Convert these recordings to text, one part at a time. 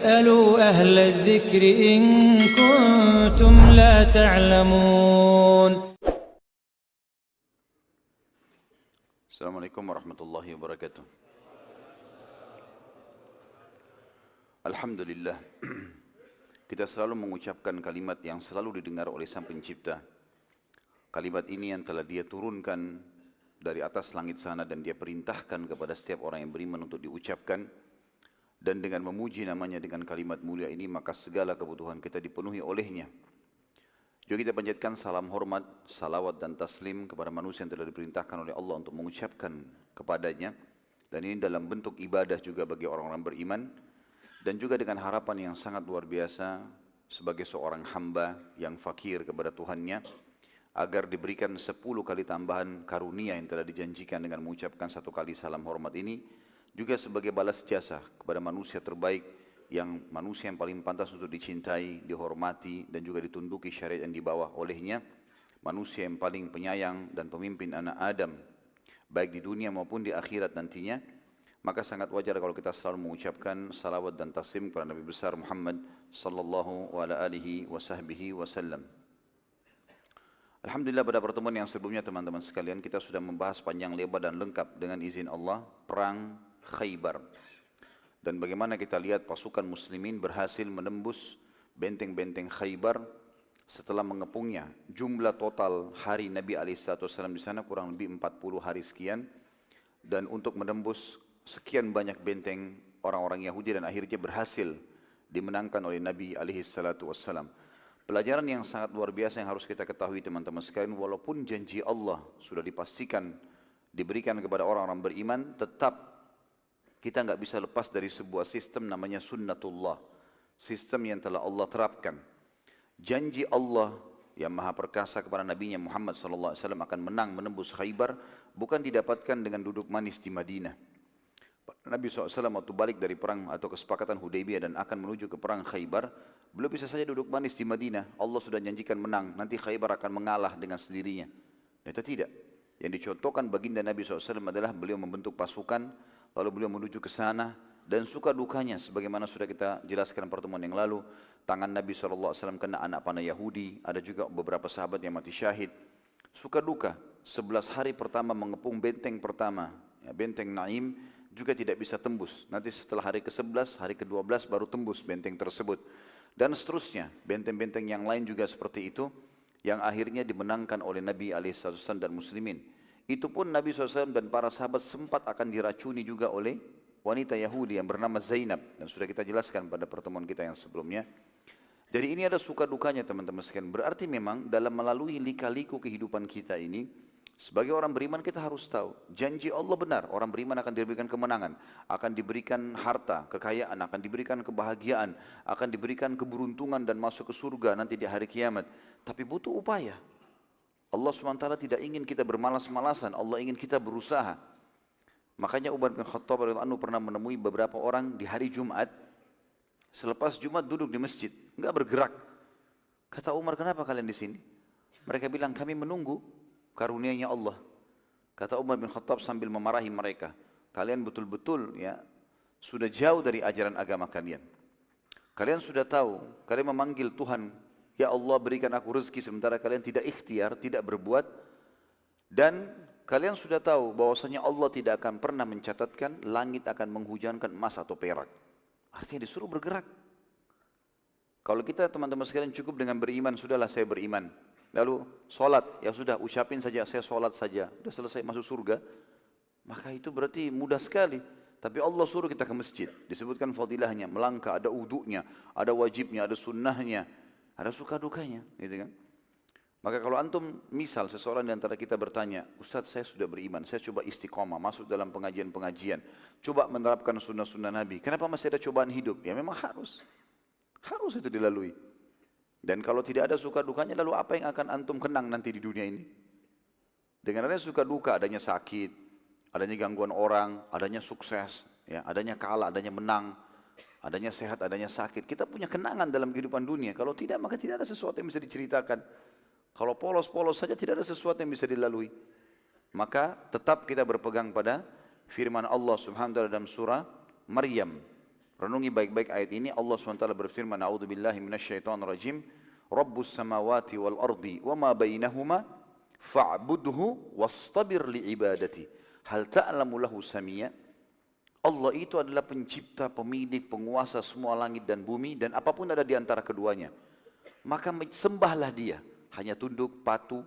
فاسألوا أهل الذكر إن كنتم لا تعلمون. Assalamualaikum warahmatullahi wabarakatuh. Alhamdulillah, kita selalu mengucapkan kalimat yang selalu didengar oleh Sang Pencipta. Kalimat ini yang telah Dia turunkan dari atas langit sana dan Dia perintahkan kepada setiap orang yang beriman untuk diucapkan. Dan dengan memuji namanya dengan kalimat mulia ini, maka segala kebutuhan kita dipenuhi olehnya. Juga kita panjatkan salam hormat, salawat dan taslim kepada manusia yang telah diperintahkan oleh Allah untuk mengucapkan kepadanya. Dan ini dalam bentuk ibadah juga bagi orang-orang beriman. Dan juga dengan harapan yang sangat luar biasa sebagai seorang hamba yang fakir kepada Tuhannya, agar diberikan 10 kali tambahan karunia yang telah dijanjikan dengan mengucapkan 1 kali salam hormat ini. Juga sebagai balas jasa kepada manusia terbaik, yang manusia yang paling pantas untuk dicintai, dihormati dan juga ditunduki syariat yang dibawa olehnya, manusia yang paling penyayang dan pemimpin anak Adam baik di dunia maupun di akhirat nantinya. Maka sangat wajar kalau kita selalu mengucapkan salawat dan taslim kepada Nabi besar Muhammad sallallahu alaihi wasallam. Alhamdulillah, pada pertemuan yang sebelumnya teman-teman sekalian, kita sudah membahas panjang lebar dan lengkap dengan izin Allah perang Khaybar. Dan bagaimana kita lihat pasukan muslimin berhasil menembus benteng-benteng Khaybar setelah mengepungnya. Jumlah total hari Nabi SAW di sana kurang lebih 40 hari sekian. Dan untuk menembus sekian banyak benteng orang-orang Yahudi, dan akhirnya berhasil dimenangkan oleh Nabi SAW. Pelajaran yang sangat luar biasa yang harus kita ketahui teman-teman sekalian, walaupun janji Allah sudah dipastikan diberikan kepada orang-orang beriman, tetap kita nggak bisa lepas dari sebuah sistem namanya sunnatullah, sistem yang telah Allah terapkan. Janji Allah yang maha perkasa kepada Nabi Muhammad SAW akan menang menembus Khaybar bukan didapatkan dengan duduk manis di Madinah. Nabi SAW waktu balik dari perang atau kesepakatan Hudaybiyah dan akan menuju ke perang Khaybar, belum bisa saja duduk manis di Madinah. Allah sudah janjikan menang, nanti Khaybar akan mengalah dengan sendirinya. Itu tidak. Yang dicontohkan baginda Nabi SAW adalah beliau membentuk pasukan, lalu beliau menuju ke sana, dan suka dukanya sebagaimana sudah kita jelaskan pertemuan yang lalu, tangan Nabi SAW kena anak panah Yahudi, ada juga beberapa sahabat yang mati syahid. Suka duka, 11 hari pertama mengepung benteng pertama, ya, benteng Naim, juga tidak bisa tembus. Nanti setelah hari ke-11, hari ke-12 baru tembus benteng tersebut. Dan seterusnya, benteng-benteng yang lain juga seperti itu, yang akhirnya dimenangkan oleh Nabi SAW dan muslimin. Itu pun Nabi SAW dan para sahabat sempat akan diracuni juga oleh wanita Yahudi yang bernama Zainab. Dan sudah kita jelaskan pada pertemuan kita yang sebelumnya. Jadi ini ada suka dukanya teman-teman sekalian. Berarti memang dalam melalui lika-liku kehidupan kita ini, sebagai orang beriman kita harus tahu, janji Allah benar, orang beriman akan diberikan kemenangan, akan diberikan harta, kekayaan, akan diberikan kebahagiaan, akan diberikan keberuntungan dan masuk ke surga nanti di hari kiamat. Tapi butuh upaya. Allah SWT tidak ingin kita bermalas-malasan, Allah ingin kita berusaha. Makanya Umar bin Khattab radhiyallahu pernah menemui beberapa orang di hari Jumat, selepas Jumat duduk di masjid, enggak bergerak. Kata Umar, kenapa kalian di sini? Mereka bilang, kami menunggu karunia-Nya Allah. Kata Umar bin Khattab sambil memarahi mereka, kalian betul-betul ya sudah jauh dari ajaran agama kalian. Kalian sudah tahu, kalian memanggil Tuhan, ya Allah berikan aku rezeki, sementara kalian tidak ikhtiar, tidak berbuat. Dan kalian sudah tahu bahwasanya Allah tidak akan pernah mencatatkan langit akan menghujankan emas atau perak. Artinya disuruh bergerak. Kalau kita teman-teman sekalian cukup dengan beriman, sudahlah saya beriman. Lalu sholat, ya sudah ucapin saja saya sholat saja, sudah selesai masuk surga. Maka itu berarti mudah sekali. Tapi Allah suruh kita ke masjid, disebutkan fadilahnya, melangkah, ada wudunya, ada wajibnya, ada sunnahnya, ada suka dukanya, gitu kan? Maka kalau antum, misal seseorang di antara kita bertanya, Ustaz saya sudah beriman, saya coba istiqomah, masuk dalam pengajian-pengajian, coba menerapkan sunnah-sunnah Nabi, kenapa masih ada cobaan hidup? Ya memang harus itu dilalui. Dan kalau tidak ada suka dukanya, lalu apa yang akan antum kenang nanti di dunia ini? Dengan adanya suka duka, adanya sakit, adanya gangguan orang, adanya sukses, ya, adanya kalah, adanya menang, adanya sehat, adanya sakit. Kita punya kenangan dalam kehidupan dunia. Kalau tidak, maka tidak ada sesuatu yang bisa diceritakan. Kalau polos-polos saja tidak ada sesuatu yang bisa dilalui. Maka tetap kita berpegang pada firman Allah Subhanahu wa taala dalam surah Maryam. Renungi baik-baik ayat ini. Allah SWT berfirman, A'udzubillahi minasyaitonirrajim. Rabbus samawati wal ardi wa ma bainahuma fa'budhu wastabir li'ibadati. Hal ta'lamu lahu samia. Allah itu adalah pencipta, pemilik, penguasa semua langit dan bumi dan apapun ada di antara keduanya. Maka sembahlah dia. Hanya tunduk, patuh,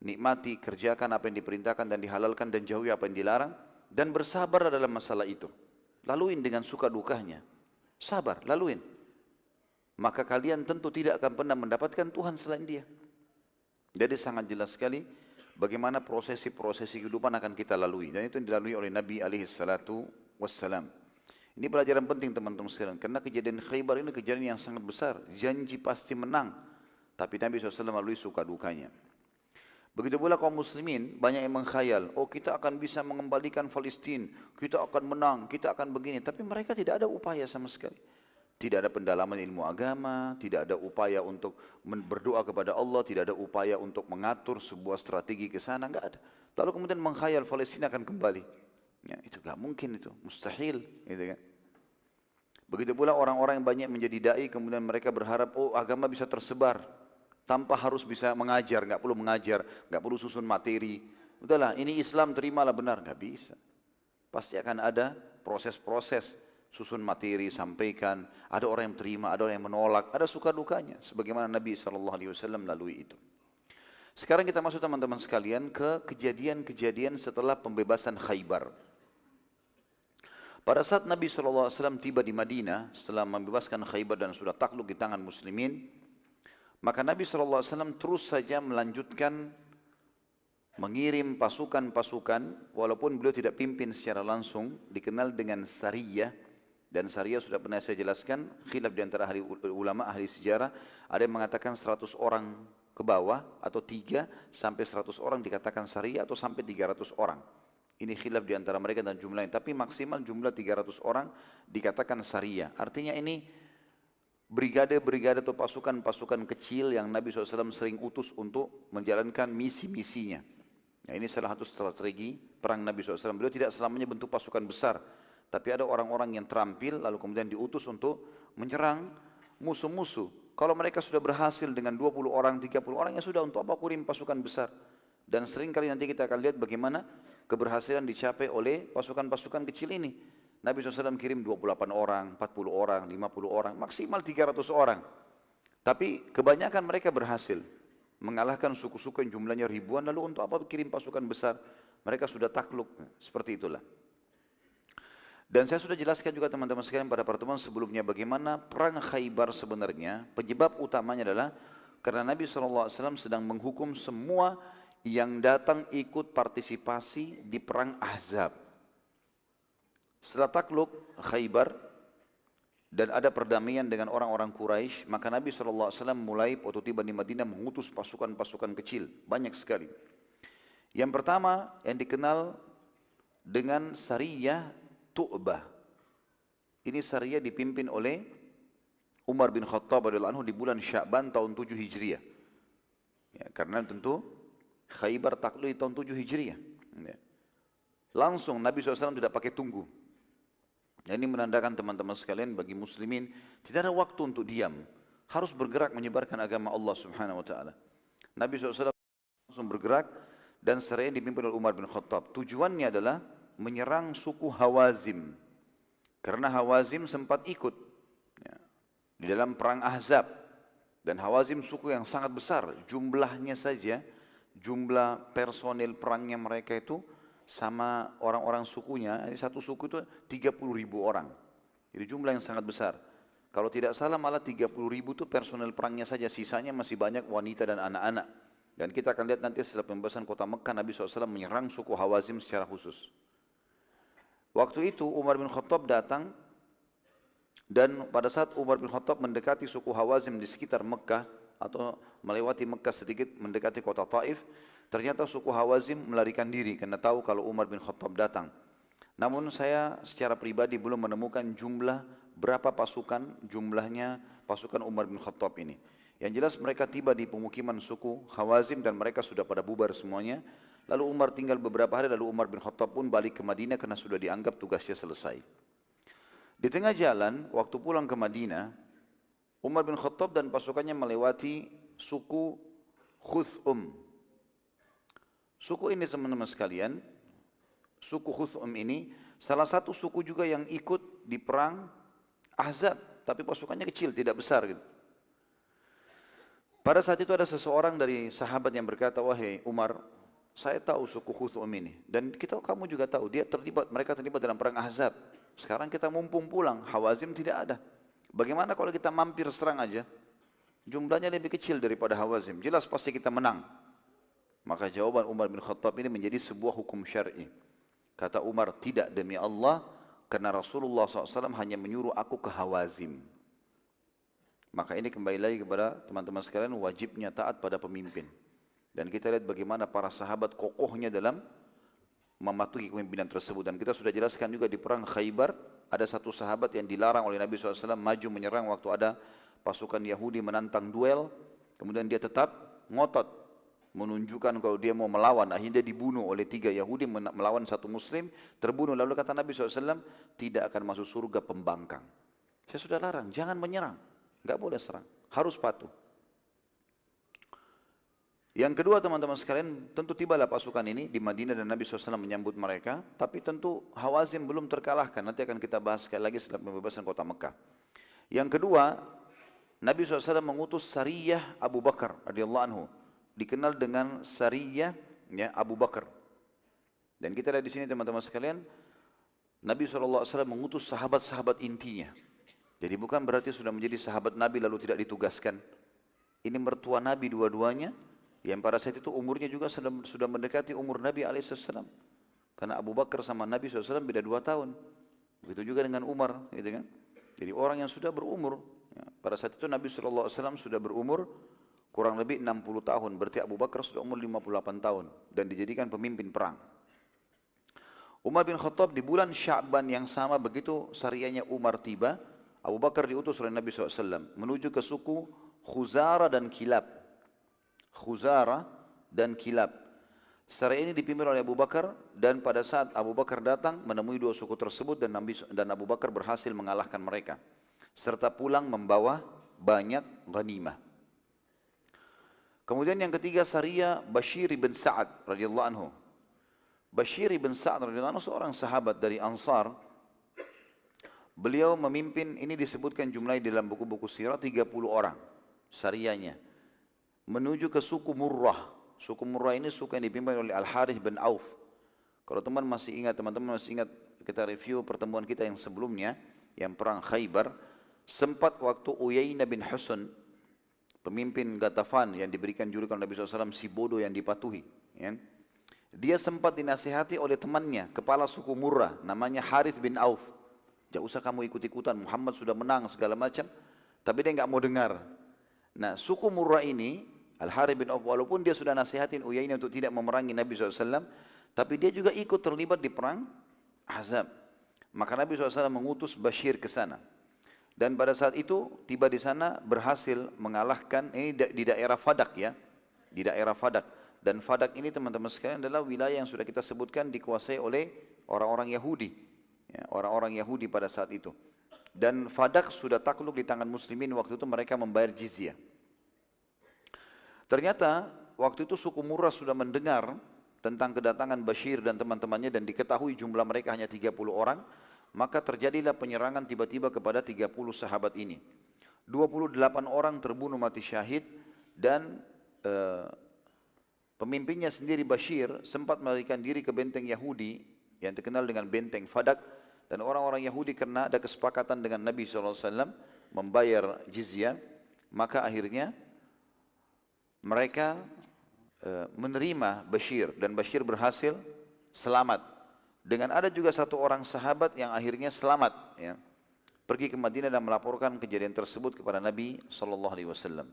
nikmati, kerjakan apa yang diperintahkan dan dihalalkan dan jauhi apa yang dilarang. Dan bersabar dalam masalah itu. Laluin dengan suka dukanya. Sabar, laluin. Maka kalian tentu tidak akan pernah mendapatkan Tuhan selain dia. Jadi sangat jelas sekali bagaimana prosesi-prosesi kehidupan akan kita lalui. Dan itu yang dilalui oleh Nabi SAW. Ini pelajaran penting teman-teman sekalian. Karena kejadian Khaybar ini kejadian yang sangat besar. Janji pasti menang. Tapi Nabi SAW melalui suka dukanya. Begitu pula kaum muslimin banyak yang mengkhayal, oh kita akan bisa mengembalikan Palestina, kita akan menang, kita akan begini. Tapi mereka tidak ada upaya sama sekali. Tidak ada pendalaman ilmu agama, tidak ada upaya untuk berdoa kepada Allah, tidak ada upaya untuk mengatur sebuah strategi ke sana, enggak ada. Lalu kemudian mengkhayal Palestina akan kembali. Ya, itu enggak mungkin, itu mustahil, gitu kan. Begitu pula orang-orang yang banyak menjadi dai kemudian mereka berharap oh agama bisa tersebar. Tanpa harus bisa mengajar, nggak perlu mengajar, nggak perlu susun materi. Udahlah, ini Islam terimalah benar, nggak bisa. Pasti akan ada proses-proses, susun materi, sampaikan. Ada orang yang terima, ada orang yang menolak, ada suka dukanya. Sebagaimana Nabi SAW melalui itu. Sekarang kita masuk teman-teman sekalian ke kejadian-kejadian setelah pembebasan Khaybar. Pada saat Nabi SAW tiba di Madinah, setelah membebaskan Khaybar dan sudah takluk di tangan muslimin, maka Nabi SAW terus saja melanjutkan mengirim pasukan-pasukan, walaupun beliau tidak pimpin secara langsung, dikenal dengan Sariyah. Dan Sariyah sudah pernah saya jelaskan, khilaf di antara ahli ulama, ahli sejarah, ada yang mengatakan 100 orang ke bawah, atau 3 sampai 100 orang dikatakan Sariyah, atau sampai 300 orang. Ini khilaf di antara mereka dan jumlahnya, tapi maksimal jumlah 300 orang dikatakan Sariyah. Artinya ini brigade-brigade atau pasukan-pasukan kecil yang Nabi SAW sering utus untuk menjalankan misi-misinya. Nah, ini salah satu strategi perang Nabi SAW. Beliau tidak selamanya bentuk pasukan besar, tapi ada orang-orang yang terampil lalu kemudian diutus untuk menyerang musuh-musuh. Kalau mereka sudah berhasil dengan 20 orang, 30 orang, ya sudah, untuk apa kirim pasukan besar. Dan sering kali nanti kita akan lihat bagaimana keberhasilan dicapai oleh pasukan-pasukan kecil ini. Nabi SAW kirim 28 orang, 40 orang, 50 orang, maksimal 300 orang. Tapi kebanyakan mereka berhasil mengalahkan suku-suku yang jumlahnya ribuan, lalu untuk apa kirim pasukan besar? Mereka sudah takluk, seperti itulah. Dan saya sudah jelaskan juga teman-teman sekalian pada pertemuan sebelumnya bagaimana perang Khaybar sebenarnya, penyebab utamanya adalah karena Nabi SAW sedang menghukum semua yang datang ikut partisipasi di perang Ahzab. Setelah takluk Khaybar dan ada perdamaian dengan orang-orang Quraisy, maka Nabi SAW mulai waktu tiba di Madinah mengutus pasukan-pasukan kecil, banyak sekali. Yang pertama yang dikenal dengan Sariyah Tu'bah. Ini Sariyah dipimpin oleh Umar bin Khattab radhiyallahu anhu di bulan Sya'ban tahun 7 Hijriah. Ya, karena tentu Khaybar takluk di tahun 7 Hijriah. Ya. Langsung Nabi SAW tidak pakai tunggu. Ini menandakan teman-teman sekalian bagi muslimin tidak ada waktu untuk diam, harus bergerak menyebarkan agama Allah Subhanahu wa taala. Nabi SAW langsung bergerak dan Sariyah dipimpin oleh Umar bin Khattab. Tujuannya adalah menyerang suku Hawazim. Karena Hawazim sempat ikut ya, di dalam perang Ahzab. Dan Hawazim suku yang sangat besar, jumlahnya saja, jumlah personil perangnya mereka itu sama orang-orang sukunya, satu suku itu 30.000 orang. Jadi jumlah yang sangat besar. Kalau tidak salah malah 30.000 itu personel perangnya saja, sisanya masih banyak wanita dan anak-anak. Dan kita akan lihat nanti setelah pembebasan kota Mekah, Nabi SAW menyerang suku Hawazim secara khusus. Waktu itu Umar bin Khattab datang, dan pada saat Umar bin Khattab mendekati suku Hawazim di sekitar Mekah, atau melewati Mekah sedikit mendekati kota Taif, ternyata suku Hawazim melarikan diri karena tahu kalau Umar bin Khattab datang. Namun saya secara pribadi belum menemukan jumlah berapa pasukan, jumlahnya pasukan Umar bin Khattab ini. Yang jelas mereka tiba di pemukiman suku Hawazim dan mereka sudah pada bubar semuanya. Lalu Umar tinggal beberapa hari, lalu Umar bin Khattab pun balik ke Madinah karena sudah dianggap tugasnya selesai. Di tengah jalan, waktu pulang ke Madinah, Umar bin Khattab dan pasukannya melewati suku Khuthum. Suku ini teman-teman sekalian, suku Khuthum ini salah satu suku juga yang ikut di perang Ahzab, tapi pasukannya kecil, tidak besar gitu. Pada saat itu ada seseorang dari sahabat yang berkata, wahai Umar, saya tahu suku Khuthum ini, dan kamu juga tahu, mereka terlibat dalam perang Ahzab. Sekarang kita mumpung pulang, Hawazim tidak ada. Bagaimana kalau kita mampir serang aja? Jumlahnya lebih kecil daripada Hawazim, jelas pasti kita menang. Maka jawaban Umar bin Khattab ini menjadi sebuah hukum syar'i. Kata Umar, tidak demi Allah, karena Rasulullah SAW hanya menyuruh aku ke Hawazim. Maka ini kembali lagi kepada teman-teman sekalian, wajibnya taat pada pemimpin. Dan kita lihat bagaimana para sahabat kokohnya dalam mematuhi kepemimpinan tersebut. Dan kita sudah jelaskan juga di perang Khaybar, ada satu sahabat yang dilarang oleh Nabi SAW maju menyerang waktu ada pasukan Yahudi menantang duel. Kemudian dia tetap ngotot, menunjukkan kalau dia mau melawan. Akhirnya dia dibunuh oleh 3 Yahudi melawan 1 Muslim, terbunuh. Lalu kata Nabi SAW, tidak akan masuk surga pembangkang. Saya sudah larang, jangan menyerang, nggak boleh serang, harus patuh. Yang kedua teman-teman sekalian, tentu tibalah pasukan ini di Madinah dan Nabi SAW menyambut mereka. Tapi tentu Hawazim belum terkalahkan, nanti akan kita bahas sekali lagi setelah pembebasan kota Mekah. Yang kedua, Nabi SAW mengutus Sariyah Abu Bakar radhiyallahu anhu, dikenal dengan Sariyah ya, Abu Bakar. Dan kita lihat di sini teman-teman sekalian, Nabi SAW mengutus sahabat-sahabat intinya. Jadi bukan berarti sudah menjadi sahabat Nabi lalu tidak ditugaskan. Ini mertua Nabi dua-duanya, yang pada saat itu umurnya juga sudah mendekati umur Nabi SAW. Karena Abu Bakar sama Nabi SAW beda 2 tahun. Begitu juga dengan Umar, gitu kan? Jadi orang yang sudah berumur. Ya, pada saat itu Nabi SAW sudah berumur kurang lebih 60 tahun. Berarti Abu Bakar sudah umur 58 tahun. Dan dijadikan pemimpin perang. Umar bin Khattab di bulan Sya'ban yang sama begitu sariyahnya Umar tiba, Abu Bakar diutus oleh Nabi SAW menuju ke suku Khuzara dan Kilab. Khuzara dan Kilab. Sariyah ini dipimpin oleh Abu Bakar, dan pada saat Abu Bakar datang menemui 2 suku tersebut, dan Abu Bakar berhasil mengalahkan mereka serta pulang membawa banyak ghanimah. Kemudian yang ketiga sariyah Bashir bin Sa'ad radhiyallahu anhu. Bashir bin Sa'ad radhiyallahu anhu seorang sahabat dari Ansar. Beliau memimpin, ini disebutkan jumlahnya dalam buku-buku sirah, 30 orang sariyahnya, menuju ke suku Murrah. Suku Murrah ini suku yang dipimpin oleh Al-Harith bin Auf. Kalau teman-teman masih ingat kita review pertemuan kita yang sebelumnya, yang perang Khaybar, sempat waktu Uyainah bin Husn, pemimpin Ghatafan yang diberikan julukan Nabi SAW si bodoh yang dipatuhi, ya. Dia sempat dinasihati oleh temannya, kepala suku Murrah, namanya Harith bin Auf. Jangan usah kamu ikut-ikutan, Muhammad sudah menang segala macam. Tapi dia nggak mau dengar. Nah, suku Murrah ini, Al-Harith bin Auf, walaupun dia sudah nasihatin Uyainah untuk tidak memerangi Nabi SAW, tapi dia juga ikut terlibat di perang Ahzab. Maka Nabi SAW mengutus Bashir ke sana. Dan pada saat itu, tiba di sana berhasil mengalahkan, ini di daerah Fadak ya, di daerah Fadak. Dan Fadak ini teman-teman sekalian adalah wilayah yang sudah kita sebutkan dikuasai oleh orang-orang Yahudi. Ya, orang-orang Yahudi pada saat itu. Dan Fadak sudah takluk di tangan muslimin waktu itu, mereka membayar jizyah. Ternyata waktu itu suku Murrah sudah mendengar tentang kedatangan Bashir dan teman-temannya, dan diketahui jumlah mereka hanya 30 orang. Maka terjadilah penyerangan tiba-tiba kepada 30 sahabat ini. 28 orang terbunuh mati syahid, dan pemimpinnya sendiri Bashir sempat melarikan diri ke benteng Yahudi yang terkenal dengan benteng Fadak. Dan orang-orang Yahudi karena ada kesepakatan dengan Nabi SAW membayar jizyah, maka akhirnya mereka menerima Bashir, dan Bashir berhasil selamat. Dengan ada juga satu orang sahabat yang akhirnya selamat, ya, pergi ke Madinah dan melaporkan kejadian tersebut kepada Nabi SAW.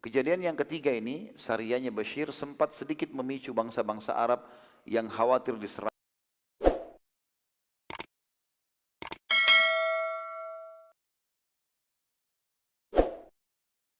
Kejadian yang ketiga ini, sariyahnya Bashir sempat sedikit memicu bangsa-bangsa Arab yang khawatir diserang